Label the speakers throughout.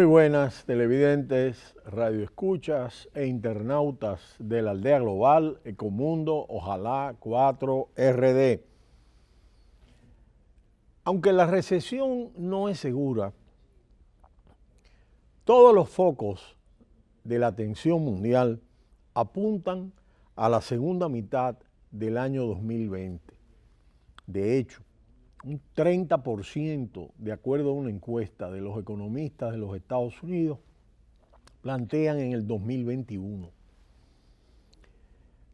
Speaker 1: Muy buenas televidentes, radioescuchas e internautas de la aldea global Ecomundo, ojalá 4RD. Aunque la recesión no es segura, todos los focos de la atención mundial apuntan a la segunda mitad del año 2020. De hecho, un 30%, de acuerdo a una encuesta de los economistas de los Estados Unidos, plantean en el 2021.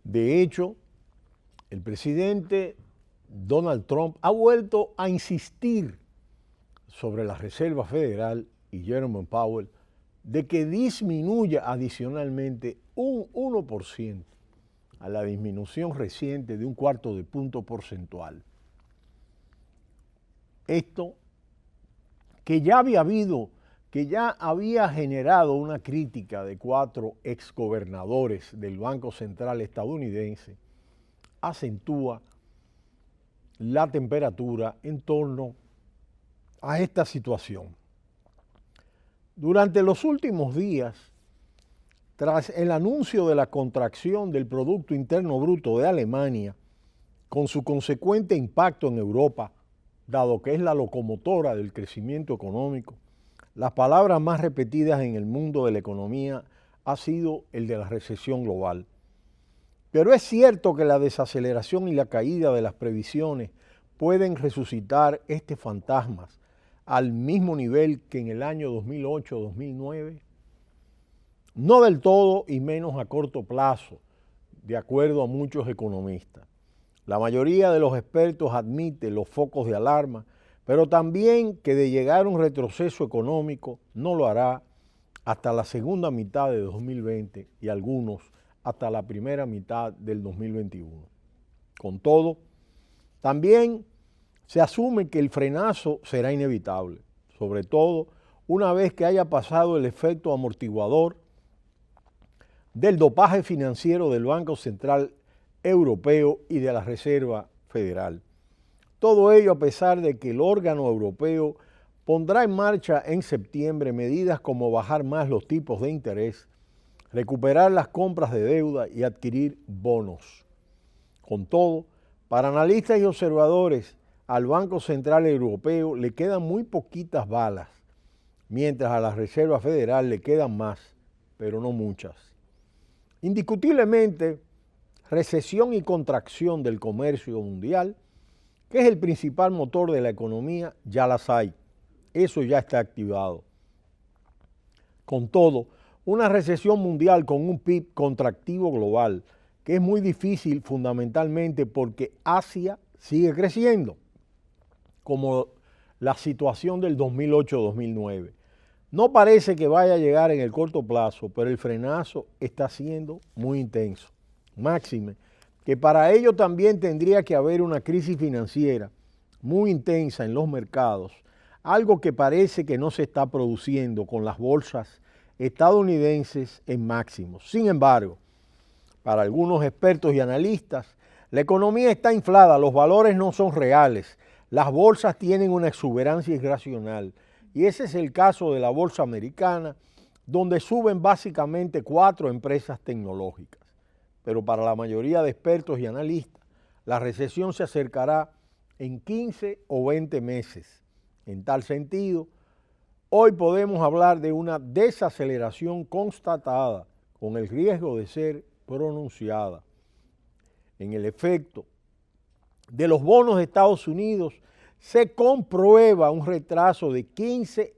Speaker 1: De hecho, el presidente Donald Trump ha vuelto a insistir sobre la Reserva Federal y Jerome Powell de que disminuya adicionalmente un 1% a la disminución reciente de un cuarto de punto porcentual. Esto que ya había generado una crítica de 4 exgobernadores del Banco Central estadounidense, acentúa la temperatura en torno a esta situación. Durante los últimos días, tras el anuncio de la contracción del Producto Interno Bruto de Alemania, con su consecuente impacto en Europa, dado que es la locomotora del crecimiento económico, las palabras más repetidas en el mundo de la economía ha sido el de la recesión global. Pero es cierto que la desaceleración y la caída de las previsiones pueden resucitar estos fantasmas al mismo nivel que en el año 2008-2009. No del todo y menos a corto plazo, de acuerdo a muchos economistas. La mayoría de los expertos admite los focos de alarma, pero también que de llegar a un retroceso económico no lo hará hasta la segunda mitad de 2020 y algunos hasta la primera mitad del 2021. Con todo, también se asume que el frenazo será inevitable, sobre todo una vez que haya pasado el efecto amortiguador del dopaje financiero del Banco Central Europeo y de la Reserva Federal. Todo ello a pesar de que el órgano europeo pondrá en marcha en septiembre medidas como bajar más los tipos de interés, recuperar las compras de deuda y adquirir bonos. Con todo, para analistas y observadores, al Banco Central Europeo le quedan muy poquitas balas, mientras a la Reserva Federal le quedan más, pero no muchas. Indiscutiblemente, recesión y contracción del comercio mundial, que es el principal motor de la economía, ya las hay. Eso ya está activado. Con todo, una recesión mundial con un PIB contractivo global, que es muy difícil fundamentalmente porque Asia sigue creciendo, como la situación del 2008-2009. No parece que vaya a llegar en el corto plazo, pero el frenazo está siendo muy intenso. Máxime, que para ello también tendría que haber una crisis financiera muy intensa en los mercados, algo que parece que no se está produciendo con las bolsas estadounidenses en máximos. Sin embargo, para algunos expertos y analistas, la economía está inflada, los valores no son reales, las bolsas tienen una exuberancia irracional, y ese es el caso de la bolsa americana, donde suben básicamente 4 empresas tecnológicas. Pero para la mayoría de expertos y analistas, la recesión se acercará en 15 o 20 meses. En tal sentido, hoy podemos hablar de una desaceleración constatada con el riesgo de ser pronunciada. En el efecto de los bonos de Estados Unidos se comprueba un retraso de 15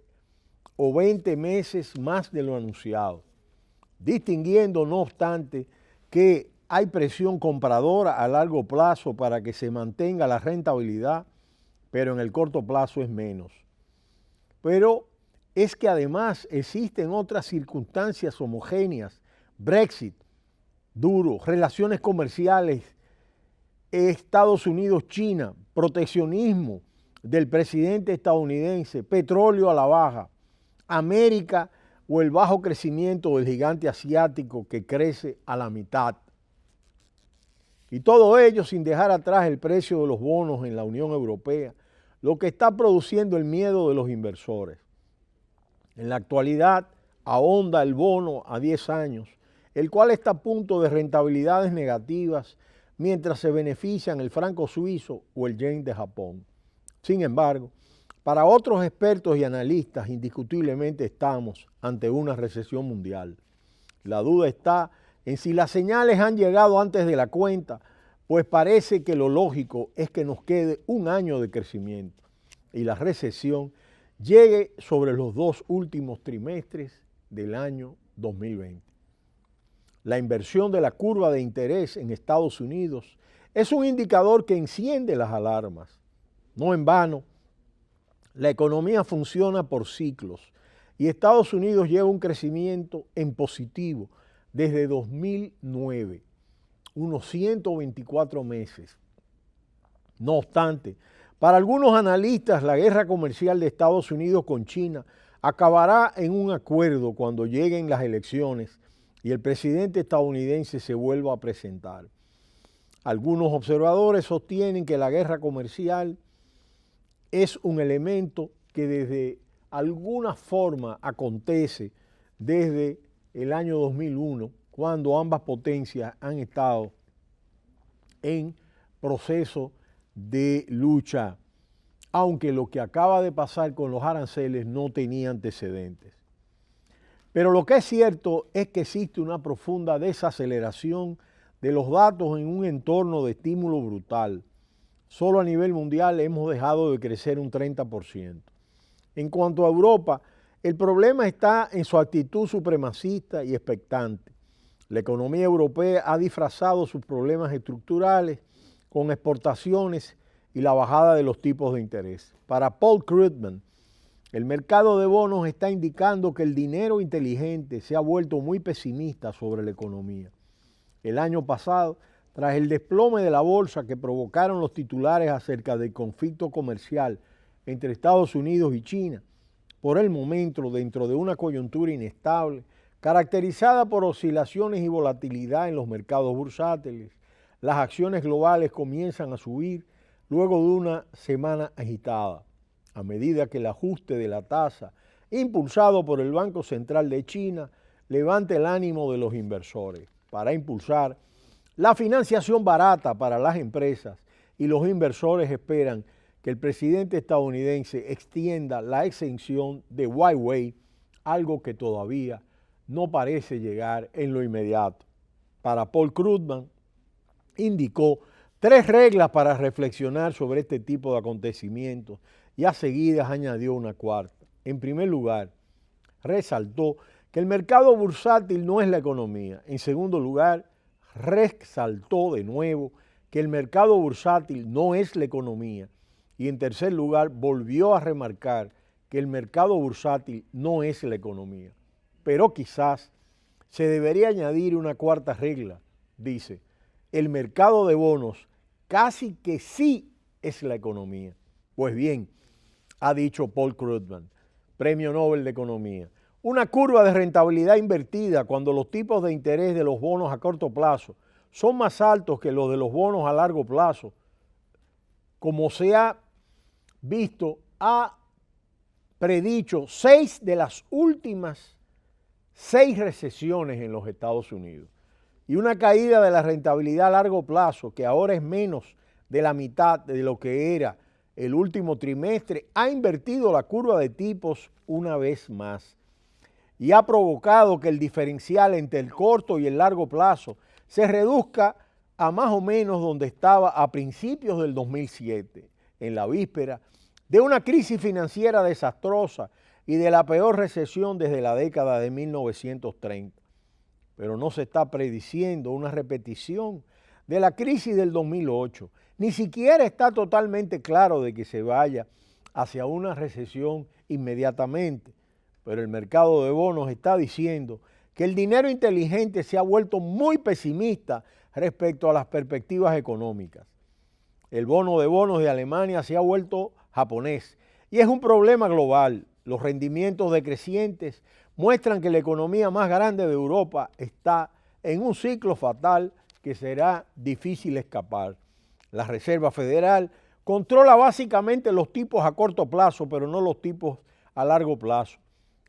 Speaker 1: o 20 meses más de lo anunciado, distinguiendo no obstante que hay presión compradora a largo plazo para que se mantenga la rentabilidad, pero en el corto plazo es menos. Pero es que además existen otras circunstancias homogéneas, Brexit, duro, relaciones comerciales, Estados Unidos-China, proteccionismo del presidente estadounidense, petróleo a la baja, América o el bajo crecimiento del gigante asiático que crece a la mitad. Y todo ello sin dejar atrás el precio de los bonos en la Unión Europea, lo que está produciendo el miedo de los inversores. En la actualidad ahonda el bono a 10 años, el cual está a punto de rentabilidades negativas mientras se benefician el franco suizo o el yen de Japón. Sin embargo, para otros expertos y analistas, indiscutiblemente estamos ante una recesión mundial. La duda está en si las señales han llegado antes de la cuenta, pues parece que lo lógico es que nos quede un año de crecimiento y la recesión llegue sobre los 2 últimos trimestres del año 2020. La inversión de la curva de interés en Estados Unidos es un indicador que enciende las alarmas. No en vano, la economía funciona por ciclos y Estados Unidos lleva un crecimiento en positivo desde 2009, unos 124 meses. No obstante, para algunos analistas, la guerra comercial de Estados Unidos con China acabará en un acuerdo cuando lleguen las elecciones y el presidente estadounidense se vuelva a presentar. Algunos observadores sostienen que la guerra comercial es un elemento que desde alguna forma acontece desde el año 2001, cuando ambas potencias han estado en proceso de lucha, aunque lo que acaba de pasar con los aranceles no tenía antecedentes. Pero lo que es cierto es que existe una profunda desaceleración de los datos en un entorno de estímulo brutal. Solo a nivel mundial hemos dejado de crecer un 30%. En cuanto a Europa, el problema está en su actitud supremacista y expectante. La economía europea ha disfrazado sus problemas estructurales con exportaciones y la bajada de los tipos de interés. Para Paul Krugman, el mercado de bonos está indicando que el dinero inteligente se ha vuelto muy pesimista sobre la economía. El año pasado, tras el desplome de la bolsa que provocaron los titulares acerca del conflicto comercial entre Estados Unidos y China, por el momento dentro de una coyuntura inestable, caracterizada por oscilaciones y volatilidad en los mercados bursátiles, las acciones globales comienzan a subir luego de una semana agitada, a medida que el ajuste de la tasa, impulsado por el Banco Central de China, levanta el ánimo de los inversores para impulsar la financiación barata para las empresas, y los inversores esperan que el presidente estadounidense extienda la exención de Huawei, algo que todavía no parece llegar en lo inmediato. Para Paul Krugman, indicó 3 reglas para reflexionar sobre este tipo de acontecimientos y a seguidas añadió una cuarta. En primer lugar, resaltó que el mercado bursátil no es la economía. En segundo lugar, resaltó de nuevo que el mercado bursátil no es la economía. Y en tercer lugar, volvió a remarcar que el mercado bursátil no es la economía. Pero quizás se debería añadir una cuarta regla, dice, el mercado de bonos casi que sí es la economía. Pues bien, ha dicho Paul Krugman, Premio Nobel de Economía, una curva de rentabilidad invertida cuando los tipos de interés de los bonos a corto plazo son más altos que los de los bonos a largo plazo, como se ha visto, ha predicho 6 de las últimas 6 recesiones en los Estados Unidos y una caída de la rentabilidad a largo plazo, que ahora es menos de la mitad de lo que era el último trimestre, ha invertido la curva de tipos una vez más y ha provocado que el diferencial entre el corto y el largo plazo se reduzca a más o menos donde estaba a principios del 2007, en la víspera de una crisis financiera desastrosa y de la peor recesión desde la década de 1930. Pero no se está prediciendo una repetición de la crisis del 2008. Ni siquiera está totalmente claro de que se vaya hacia una recesión inmediatamente. Pero el mercado de bonos está diciendo que el dinero inteligente se ha vuelto muy pesimista respecto a las perspectivas económicas. El bono de bonos de Alemania se ha vuelto japonés y es un problema global. Los rendimientos decrecientes muestran que la economía más grande de Europa está en un ciclo fatal que será difícil escapar. La Reserva Federal controla básicamente los tipos a corto plazo, pero no los tipos a largo plazo.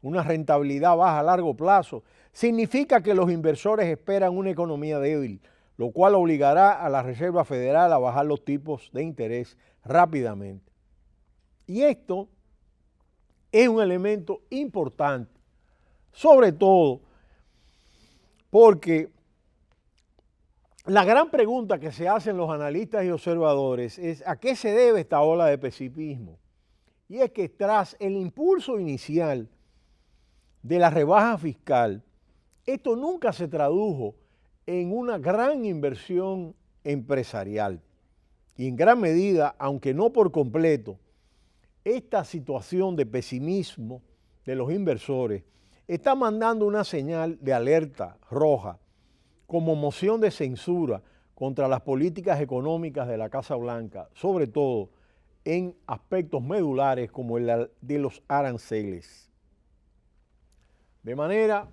Speaker 1: una rentabilidad baja a largo plazo, significa que los inversores esperan una economía débil, lo cual obligará a la Reserva Federal a bajar los tipos de interés rápidamente. Y esto es un elemento importante, sobre todo porque la gran pregunta que se hacen los analistas y observadores es ¿a qué se debe esta ola de pesimismo? Y es que tras el impulso inicial de la rebaja fiscal, esto nunca se tradujo en una gran inversión empresarial. Y en gran medida, aunque no por completo, esta situación de pesimismo de los inversores está mandando una señal de alerta roja como moción de censura contra las políticas económicas de la Casa Blanca, sobre todo en aspectos medulares como el de los aranceles. De manera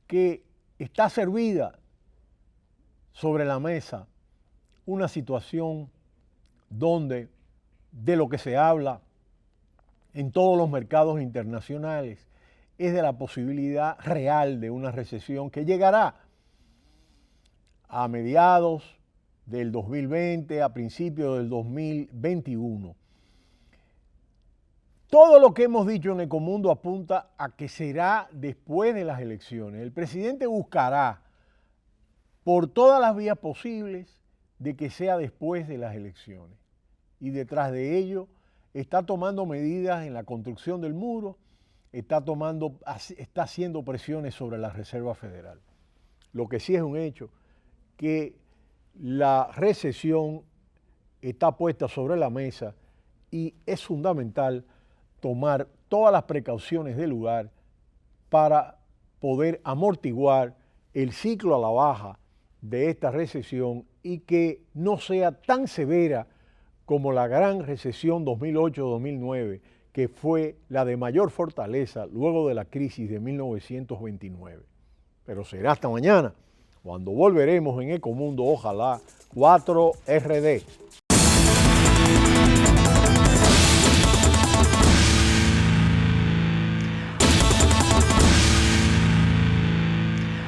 Speaker 1: que está servida sobre la mesa una situación donde de lo que se habla en todos los mercados internacionales es de la posibilidad real de una recesión que llegará a mediados del 2020, a principios del 2021. Todo lo que hemos dicho en Ecomundo apunta a que será después de las elecciones. El presidente buscará por todas las vías posibles de que sea después de las elecciones. Y detrás de ello está tomando medidas en la construcción del muro, está haciendo presiones sobre la Reserva Federal. Lo que sí es un hecho, que la recesión está puesta sobre la mesa y es fundamental tomar todas las precauciones del lugar para poder amortiguar el ciclo a la baja de esta recesión y que no sea tan severa como la gran recesión 2008-2009, que fue la de mayor fortaleza luego de la crisis de 1929. Pero será hasta mañana, cuando volveremos en Ecomundo, ojalá, 4RD.